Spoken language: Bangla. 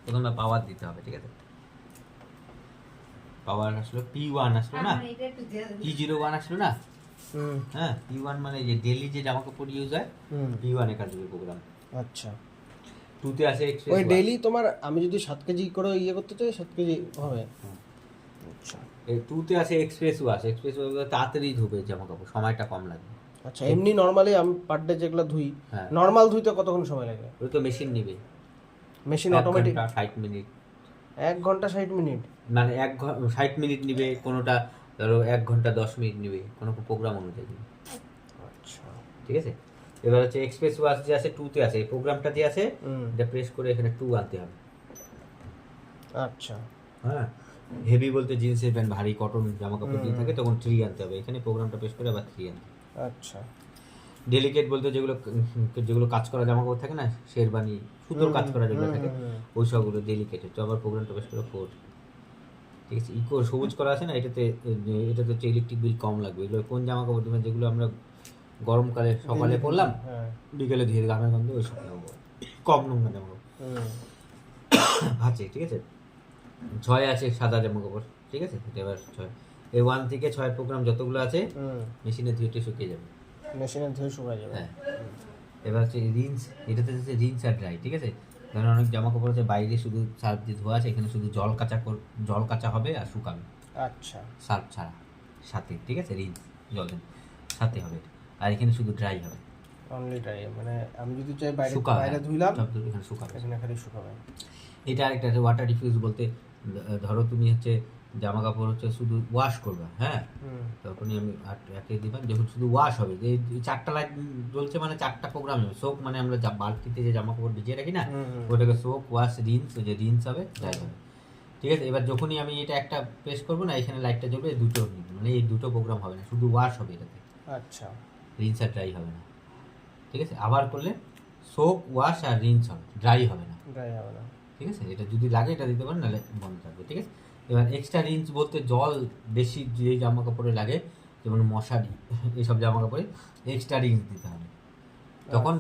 প্রথমে পাওয়ার দিতে হবে, ঠিক আছে? পাওয়ার আসলো P1 আসলো না, P01 আসলো না। হ্যাঁ, P1 মানে যে ডেইলি যে জামা কাপড় ইউজ হয়, P1 এ কাজ হবে প্রোগ্রাম। আচ্ছা, 2 তে আছে এক্সপ্রেস ওই ডেইলি তোমার আমি যদি 7 কেজি করে ইয়ে করতে চাই 7 কেজি হবে। আচ্ছা এই 2 তে আছে এক্সপ্রেস ওয়াশ। এক্সপ্রেস ওয়াশ তাড়াতাড়ি ধুবে জামা কাপড়, সময়টা কম লাগবে। আচ্ছা, এমনি নর্মালি আমি পার ডে যেগুলো ধুই, হ্যাঁ, নর্মাল ধুইতে কতক্ষণ সময় লাগে? ওটা তো মেশিন নেবে, মেশিন 1 অটোমেটিক ঘন্টা 60 মিনিট। 1 ঘন্টা 60 মিনিট? মানে 60 মিনিট নিবে, কোনোটা ধরো 1 ঘন্টা 10 মিনিট নিবে, কোনো প্রোগ্রাম অনুযায়ী নিবে। আচ্ছা, ঠিক আছে? এবার হচ্ছে এক্সপ্রেস ওয়াশ যে আছে 2 তে আছে, এই প্রোগ্রামটা যে আছে এটা প্রেস করে এখানে 2 আনতে হবে। আচ্ছা, হ্যাঁ, হেভি বলতে জিন্সের প্যান্ট, ভারী কটন জামা কাপড় দিয়ে থাকে তখন 3 আনতে হবে। এখানে প্রোগ্রামটা প্রেস করে আবার 3 আনতে হবে। আচ্ছা, ডেলিকেট বলতে যেগুলো যেগুলো কাজ করা জামা কাপড় থাকে না, শেরবানি, সুতোর কাজ করা যেগুলো থাকে ওই সবগুলো ডেলিকেট। তো আবার প্রোগ্রামটা প্রেস করে 4। ঠিক আছে? ইকো সবুজ করা আছে না, এটাতে হচ্ছে ইলেকট্রিক বিল কম লাগবে। এগুলো কোন জামা কাপড় দেবেন যেগুলো আমরা গরমকালে সকালে পরলাম, বিকেলে ধুয়ে গামের গন্ধ, ওই সব জামা কাপড়, কম নোংরা জামা কাপড় আছে। ঠিক আছে? 6 আছে সাদা জামা কাপড়। ঠিক আছে? এটা এবার 6 এই 1 থেকে 6 প্রোগ্রাম যতগুলো আছে মেশিনে ধুয়ে শুকিয়ে যাবে। মেশিনে ধুয়ে শুকায় যাবে। হ্যাঁ, এবার হচ্ছে রিন্স। এটাতে হচ্ছে রিন্স আর ড্রাই। ঠিক আছে? কারণ অনেক জামা কাপড় আছে বাইরে শুধু সার্ফ দিয়ে ধোয়া আছে, এখানে শুধু জল কাচা হবে আর শুকাবে। আচ্ছা, সার্ফ ছাড়া সাথে। ঠিক আছে? রিন্স জল দেন সাথে হবে, আর এখানে শুধু ড্রাই হবে। অনলি ড্রাই, মানে আমি যদি চাই বাইরে শুকাবে, বাইরে ধুইলাম সব এখানে শুকাবে। এখানে খালি শুকাবে। এটা আরেকটা আছে ওয়াটার ডিফিউজ বলতে, ধরো তুমি হচ্ছে জামা কাপড় হচ্ছে শুধু ওয়াশ করবে, হ্যাঁ, তখনই আমি একে দিলাম যখন শুধু ওয়াশ হবে। এই 4টা লাইট জ্বলছে মানে 4টা প্রোগ্রাম হবে। সোক মানে আমরা বালতিতে যে জামা কাপড় ভিজিয়ে রাখি না, ওটাকে সোক, ওয়াশ, রিন্স। যে রিন্স হবে, ড্রাই হবে। ঠিক আছে? এবার যখনই আমি এটা একটা প্রেস করবো না, এখানে লাইটটা জ্বলবে, এই দুটো মানে এই দুটো প্রোগ্রাম হবে না, শুধু ওয়াশ হবে এটাতে। আচ্ছা, রিন্স আর ড্রাই হবে না। ঠিক আছে? আবার করলে সোক, ওয়াশ আর রিন্স হবে, ড্রাই হবে না। ড্রাই হবে না। ঠিক আছে? এটা যদি লাগে এটা দিতে পারেন, নাহলে বন্ধ থাকবে। ঠিক আছে? এবার এক্সট্রা রিন্স বলতে জল বেশি যে জামা কাপড়ে লাগে, যেমন মশারি, এইসব জামা কাপড়ে এক্সট্রা রিন্স দিতে হবে। তখন